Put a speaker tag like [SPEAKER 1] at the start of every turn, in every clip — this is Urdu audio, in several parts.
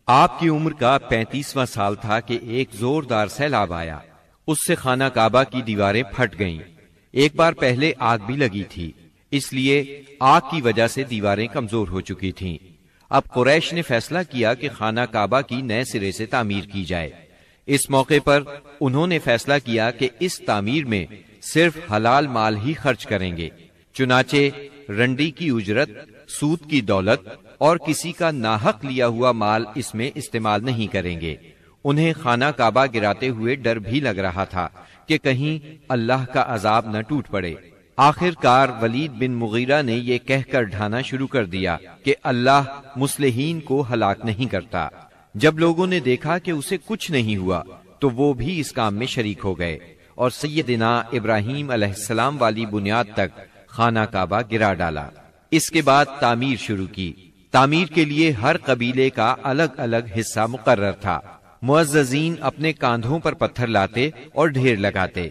[SPEAKER 1] آپ کی عمر کا 35واں سال تھا کہ ایک زوردار سیلاب آیا، اس سے خانہ کعبہ کی دیواریں پھٹ گئیں۔ ایک بار پہلے آگ بھی لگی تھی، اس لیے آگ کی وجہ سے دیواریں کمزور ہو چکی تھیں۔ اب قریش نے فیصلہ کیا کہ خانہ کعبہ کی نئے سرے سے تعمیر کی جائے۔ اس موقع پر انہوں نے فیصلہ کیا کہ اس تعمیر میں صرف حلال مال ہی خرچ کریں گے، چنانچہ رنڈی کی اجرت، سود کی دولت اور کسی کا ناحق لیا ہوا مال اس میں استعمال نہیں کریں گے۔ انہیں خانہ کعبہ گراتے ہوئے ڈر بھی لگ رہا تھا کہ کہیں اللہ کا عذاب نہ ٹوٹ پڑے۔ آخر کار ولید بن مغیرہ نے یہ کہہ کر ڈھانا شروع کر دیا کہ اللہ مصلحین کو ہلاک نہیں کرتا۔ جب لوگوں نے دیکھا کہ اسے کچھ نہیں ہوا تو وہ بھی اس کام میں شریک ہو گئے اور سیدنا ابراہیم علیہ السلام والی بنیاد تک خانہ کعبہ گرا ڈالا۔ اس کے بعد تعمیر شروع کی۔ تعمیر کے لیے ہر قبیلے کا الگ الگ حصہ مقرر تھا۔ معززین اپنے کاندھوں پر پتھر لاتے اور ڈھیر لگاتے۔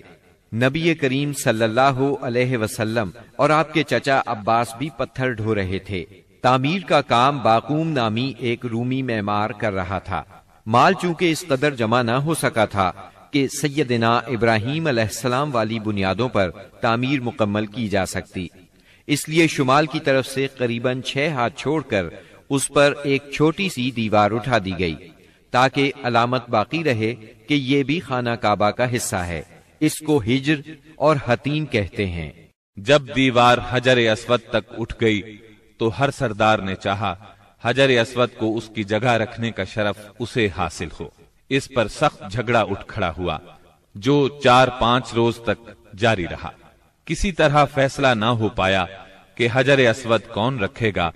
[SPEAKER 1] نبی کریم صلی اللہ علیہ وسلم اور آپ کے چچا عباس بھی پتھر ڈھو رہے تھے۔ تعمیر کا کام باقوم نامی ایک رومی معمار کر رہا تھا۔ مال چونکہ اس قدر جمع نہ ہو سکا تھا کہ سیدنا ابراہیم علیہ السلام والی بنیادوں پر تعمیر مکمل کی جا سکتی، اس لیے شمال کی طرف سے قریباً 6 ہاتھ چھوڑ کر اس پر ایک چھوٹی سی دیوار اٹھا دی گئی تاکہ علامت باقی رہے کہ یہ بھی خانہ کعبہ کا حصہ ہے۔ اس کو ہجر اور حتین کہتے ہیں۔
[SPEAKER 2] جب دیوار حجر اسود تک اٹھ گئی تو ہر سردار نے چاہا حجر اسود کو اس کی جگہ رکھنے کا شرف اسے حاصل ہو۔ اس پر سخت جھگڑا اٹھ کھڑا ہوا جو 4-5 روز تک جاری رہا۔ کسی طرح فیصلہ نہ ہو پایا کہ حجر اسود کون رکھے گا،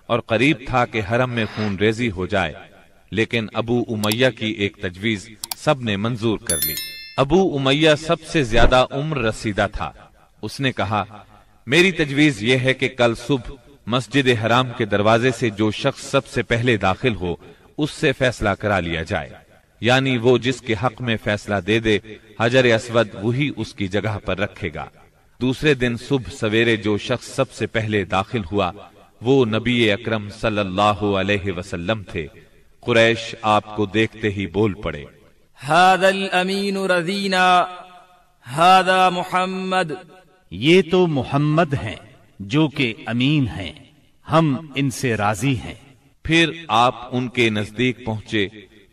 [SPEAKER 2] اور قریب تھا کہ حرم میں خون ریزی ہو جائے، لیکن ابو امیہ کی ایک تجویز سب نے منظور کر لی۔ ابو امیہ سب سے زیادہ عمر رسیدہ تھا۔ اس نے کہا، میری تجویز یہ ہے کہ کل صبح مسجد حرام کے دروازے سے جو شخص سب سے پہلے داخل ہو اس سے فیصلہ کرا لیا جائے، یعنی وہ جس کے حق میں فیصلہ دے دے حجر اسود وہی اس کی جگہ پر رکھے گا۔ دوسرے دن صبح سویرے جو شخص سب سے پہلے داخل ہوا وہ نبی اکرم صلی اللہ علیہ وسلم تھے۔ قریش آپ کو دیکھتے ہی بول پڑے،
[SPEAKER 3] هذا الامین رضینا هذا محمد،
[SPEAKER 4] یہ تو محمد ہیں جو کہ امین ہیں، ہم ان سے راضی ہیں۔
[SPEAKER 2] پھر آپ ان کے نزدیک پہنچے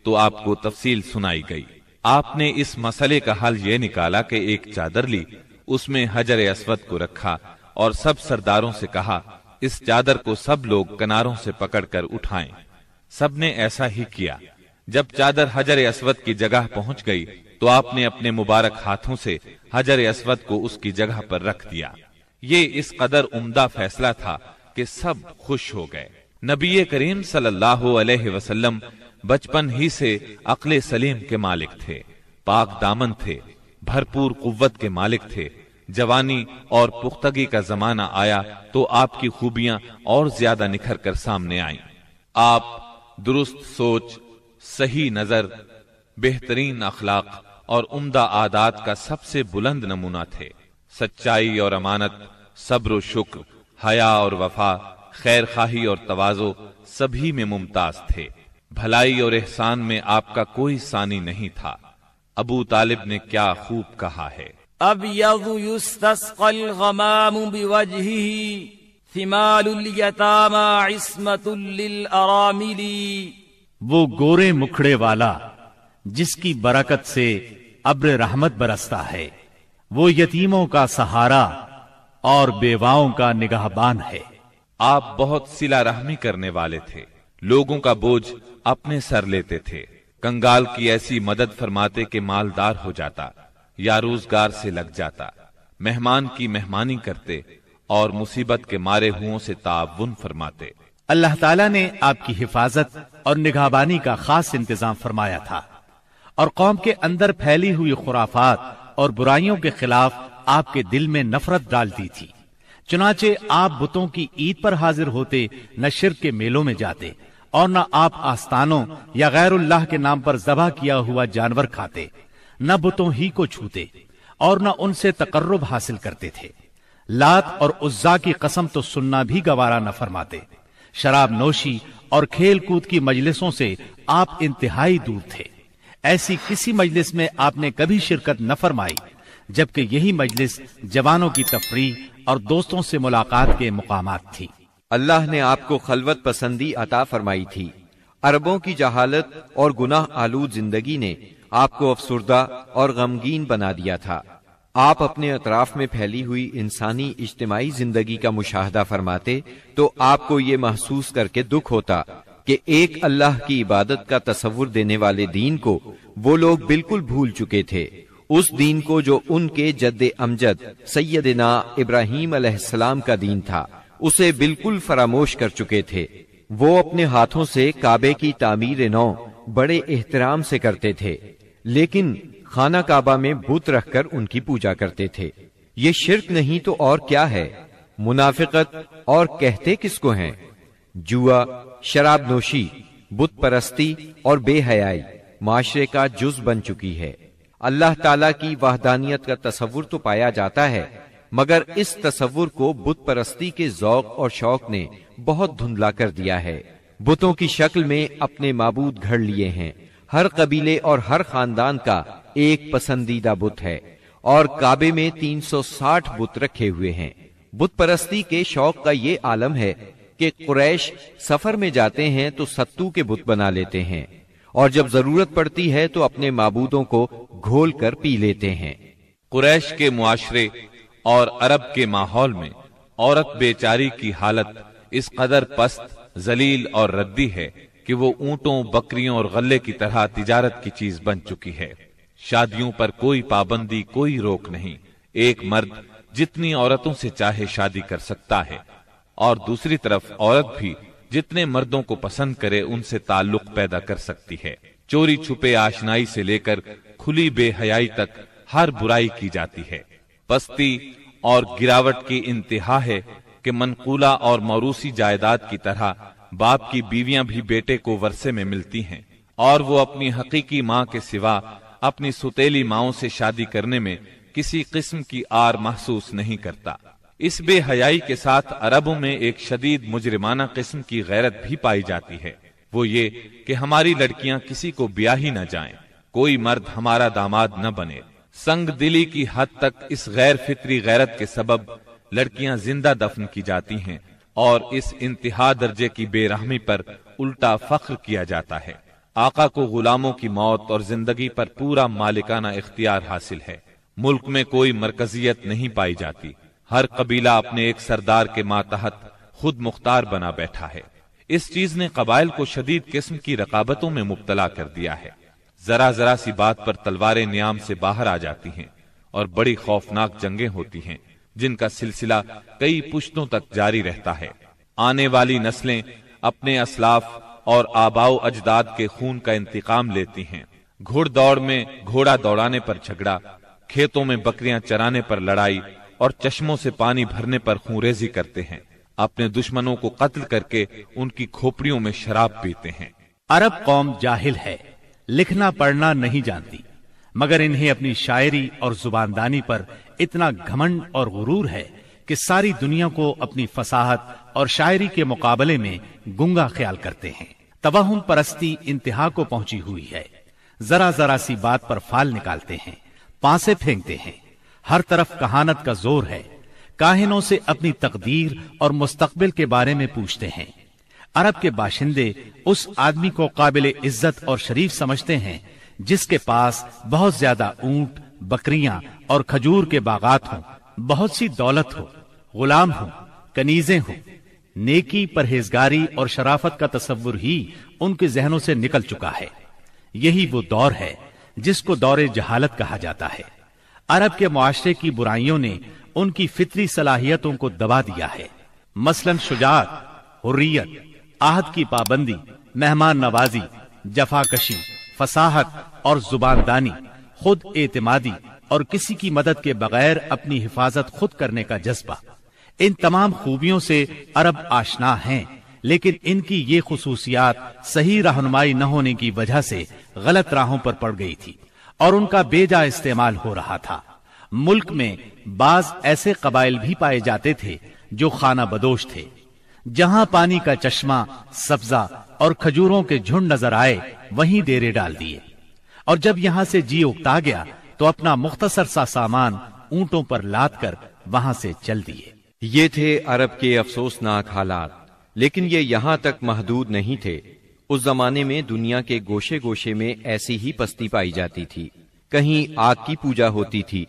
[SPEAKER 2] تو آپ کو تفصیل سنائی گئی۔ آپ نے اس مسئلے کا حل یہ نکالا کہ ایک چادر لی، اس میں حجر اسود کو رکھا اور سب سرداروں سے کہا اس چادر کو سب لوگ کناروں سے پکڑ کر اٹھائیں۔ سب نے ایسا ہی کیا۔ جب چادر حجر اسود کی جگہ پہنچ گئی تو آپ نے اپنے مبارک ہاتھوں سے حجر اسود کو اس کی جگہ پر رکھ دیا۔ یہ اس قدر عمدہ فیصلہ تھا کہ سب خوش ہو گئے۔ نبی کریم صلی اللہ علیہ وسلم بچپن ہی سے عقل سلیم کے مالک تھے، پاک دامن تھے، بھرپور قوت کے مالک تھے۔ جوانی اور پختگی کا زمانہ آیا تو آپ کی خوبیاں اور زیادہ نکھر کر سامنے آئیں۔ آپ درست سوچ، صحیح نظر، بہترین اخلاق اور عمدہ عادات کا سب سے بلند نمونہ تھے۔ سچائی اور امانت، صبر و شکر، حیا اور وفا، خیر خواہی اور تواضع سبھی میں ممتاز تھے۔ بھلائی اور احسان میں آپ کا کوئی ثانی نہیں تھا۔ ابو طالب نے کیا خوب کہا ہے،
[SPEAKER 3] ابیض یستسقى الغمام بوجهه ثمال الیتامی عصمت للارامل،
[SPEAKER 4] وہ گورے مکھڑے والا جس کی برکت سے ابر رحمت برستا ہے، وہ یتیموں کا سہارا اور بیواؤں کا نگہبان ہے۔
[SPEAKER 2] آپ بہت صلہ رحمی کرنے والے تھے، لوگوں کا بوجھ اپنے سر لیتے تھے، کنگال کی ایسی مدد فرماتے کہ مالدار ہو جاتا یا روزگار سے لگ جاتا، مہمان کی مہمانی کرتے اور مصیبت کے مارے ہوں سے تعاون فرماتے۔
[SPEAKER 4] اللہ تعالیٰ نے آپ کی حفاظت اور نگہبانی کا خاص انتظام فرمایا تھا، اور قوم کے اندر پھیلی ہوئی خرافات اور برائیوں کے خلاف آپ کے دل میں نفرت ڈال دی تھی۔ چنانچہ آپ بتوں کی عید پر حاضر ہوتے، نہ شرک کے میلوں میں جاتے، اور نہ آپ آستانوں یا غیر اللہ کے نام پر ذبح کیا ہوا جانور کھاتے، نہ بتوں ہی کو چھوتے، اور نہ ان سے تقرب حاصل کرتے تھے۔ لات اور عزا کی قسم تو سننا بھی گوارا نہ فرماتے۔ شراب نوشی اور کھیل کود کی مجلسوں سے آپ انتہائی دور تھے۔ ایسی کسی مجلس میں آپ نے کبھی شرکت نہ فرمائی، جبکہ یہی مجلس جوانوں کی تفریح اور دوستوں سے ملاقات کے مقامات تھی۔
[SPEAKER 1] اللہ نے آپ کو خلوت پسندی عطا فرمائی تھی۔ عربوں کی جہالت اور گناہ آلود زندگی نے آپ کو افسردہ اور غمگین بنا دیا تھا۔ آپ اپنے اطراف میں پھیلی ہوئی انسانی اجتماعی زندگی کا مشاہدہ فرماتے تو آپ کو یہ محسوس کر کے دکھ ہوتا کہ ایک اللہ کی عبادت کا تصور دینے والے دین کو وہ لوگ بالکل بھول چکے تھے، اس دین کو جو ان کے جد امجد سیدنا ابراہیم علیہ السلام کا دین تھا، اسے بالکل فراموش کر چکے تھے۔ وہ اپنے ہاتھوں سے کعبے کی تعمیر نو بڑے احترام سے کرتے تھے، لیکن خانہ کعبہ میں بت رکھ کر ان کی پوجا کرتے تھے۔ یہ شرک نہیں تو اور کیا ہے؟ منافقت اور کہتے کس کو ہیں؟ جوا، شراب نوشی، بت پرستی اور بے حیائی معاشرے کا جز بن چکی ہے۔ اللہ تعالیٰ کی وحدانیت کا تصور تو پایا جاتا ہے، مگر اس تصور کو بت پرستی کے ذوق اور شوق نے بہت دھندلا کر دیا ہے۔ بتوں کی شکل میں اپنے معبود گھڑ لیے ہیں۔ ہر قبیلے اور ہر خاندان کا ایک پسندیدہ بت ہے، اور کعبے میں 360 بت رکھے ہوئے ہیں۔ بت پرستی کے شوق کا یہ عالم ہے کہ قریش سفر میں جاتے ہیں تو ستو کے بت بنا لیتے ہیں، اور جب ضرورت پڑتی ہے تو اپنے معبودوں کو گھول کر پی لیتے ہیں۔
[SPEAKER 2] قریش کے معاشرے اور عرب کے ماحول میں عورت بیچاری کی حالت اس قدر پست، ذلیل اور ردی ہے کہ وہ اونٹوں، بکریوں اور غلے کی طرح تجارت کی چیز بن چکی ہے۔ شادیوں پر کوئی پابندی، کوئی روک نہیں۔ ایک مرد جتنی عورتوں سے چاہے شادی کر سکتا ہے، اور دوسری طرف عورت بھی جتنے مردوں کو پسند کرے ان سے تعلق پیدا کر سکتی ہے۔ چوری چھپے آشنائی سے لے کر کھلی بے حیائی تک ہر برائی کی جاتی ہے۔ پستی اور گراوٹ کی انتہا ہے کہ منقولہ اور موروثی جائیداد کی طرح باپ کی بیویاں بھی بیٹے کو ورثے میں ملتی ہیں، اور وہ اپنی حقیقی ماں کے سوا اپنی ستیلی ماؤں سے شادی کرنے میں کسی قسم کی آر محسوس نہیں کرتا۔ اس بے حیائی کے ساتھ عربوں میں ایک شدید مجرمانہ قسم کی غیرت بھی پائی جاتی ہے، وہ یہ کہ ہماری لڑکیاں کسی کو بیاہ ہی نہ جائیں، کوئی مرد ہمارا داماد نہ بنے۔ سنگ دلی کی حد تک اس غیر فطری غیرت کے سبب لڑکیاں زندہ دفن کی جاتی ہیں، اور اس انتہا درجے کی بے رحمی پر الٹا فخر کیا جاتا ہے۔ آقا کو غلاموں کی موت اور زندگی پر پورا مالکانہ اختیار حاصل ہے۔ ملک میں کوئی مرکزیت نہیں پائی جاتی، ہر قبیلہ اپنے ایک سردار کے ماتحت خود مختار بنا بیٹھا ہے۔ اس چیز نے قبائل کو شدید قسم کی رقابتوں میں مبتلا کر دیا ہے۔ ذرا ذرا سی بات پر تلواریں نیام سے باہر آ جاتی ہیں، اور بڑی خوفناک جنگیں ہوتی ہیں جن کا سلسلہ کئی پشتوں تک جاری رہتا ہے۔ آنے والی نسلیں اپنے اسلاف اور آباؤ اجداد کے خون کا انتقام لیتی ہیں۔ گھوڑ دوڑ میں گھوڑا دوڑانے پر جھگڑا، کھیتوں میں بکریاں چرانے پر لڑائی، اور چشموں سے پانی بھرنے پر خونریزی کرتے ہیں۔ اپنے دشمنوں کو قتل کر کے ان کی کھوپڑیوں میں شراب پیتے ہیں۔
[SPEAKER 4] عرب قوم جاہل ہے، لکھنا پڑھنا نہیں جانتی، مگر انہیں اپنی شاعری اور زباندانی پر اتنا گھمنڈ اور غرور ہے کہ ساری دنیا کو اپنی فصاحت اور شاعری کے مقابلے میں گنگا خیال کرتے ہیں۔ توہم پرستی انتہا کو پہنچی ہوئی ہے۔ ذرا ذرا سی بات پر فال نکالتے ہیں، پانسے پھینکتے ہیں۔ ہر طرف کہانت کا زور ہے، کاہنوں سے اپنی تقدیر اور مستقبل کے بارے میں پوچھتے ہیں۔ عرب کے باشندے اس آدمی کو قابل عزت اور شریف سمجھتے ہیں جس کے پاس بہت زیادہ اونٹ، بکریاں اور کھجور کے باغات ہوں، بہت سی دولت ہو، غلام ہوں، کنیزیں ہوں۔ نیکی، پرہیزگاری اور شرافت کا تصور ہی ان کے ذہنوں سے نکل چکا ہے۔ یہی وہ دور ہے جس کو دور جہالت کہا جاتا ہے۔ عرب کے معاشرے کی برائیوں نے ان کی فطری صلاحیتوں کو دبا دیا ہے، مثلاً شجاعت، حریت، عہد کی پابندی، مہمان نوازی، جفاکشی، فصاحت اور زبان دانی، خود اعتمادی اور کسی کی مدد کے بغیر اپنی حفاظت خود کرنے کا جذبہ۔ ان تمام خوبیوں سے عرب آشنا ہیں، لیکن ان کی یہ خصوصیات صحیح رہنمائی نہ ہونے کی وجہ سے غلط راہوں پر پڑ گئی تھی اور ان کا بے جا استعمال ہو رہا تھا۔ ملک میں بعض ایسے قبائل بھی پائے جاتے تھے جو خانہ بدوش تھے، جہاں پانی کا چشمہ، سبزہ اور کھجوروں کے جھنڈ نظر آئے وہیں ڈیرے ڈال دیے، اور جب یہاں سے جی اکتا گیا تو اپنا مختصر سا سامان اونٹوں پر لاد کر وہاں سے چل دیے۔
[SPEAKER 1] یہ تھے عرب کے افسوسناک حالات، لیکن یہ یہاں تک محدود نہیں تھے۔ اس زمانے میں دنیا کے گوشے گوشے میں ایسی ہی پستی پائی جاتی تھی۔ کہیں آگ کی پوجا ہوتی تھی،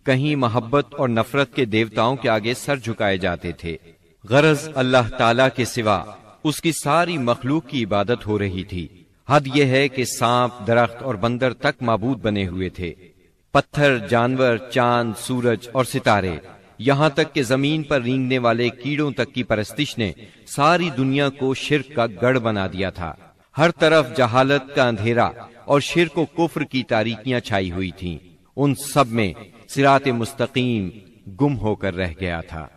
[SPEAKER 1] کہیں محبت اور نفرت کے دیوتاؤں کے آگے سر جھکائے جاتے تھے۔ غرض اللہ تعالیٰ کے سوا اس کی ساری مخلوق کی عبادت ہو رہی تھی۔ حد یہ ہے کہ سانپ، درخت اور بندر تک معبود بنے ہوئے تھے۔ پتھر، جانور، چاند، سورج اور ستارے، یہاں تک کہ زمین پر رینگنے والے کیڑوں تک کی پرستش نے ساری دنیا کو شرک کا گڑھ بنا دیا تھا۔ ہر طرف جہالت کا اندھیرا اور شرک و کفر کی تاریکیاں چھائی ہوئی تھیں۔ ان سب میں صراط مستقیم گم ہو کر رہ گیا تھا۔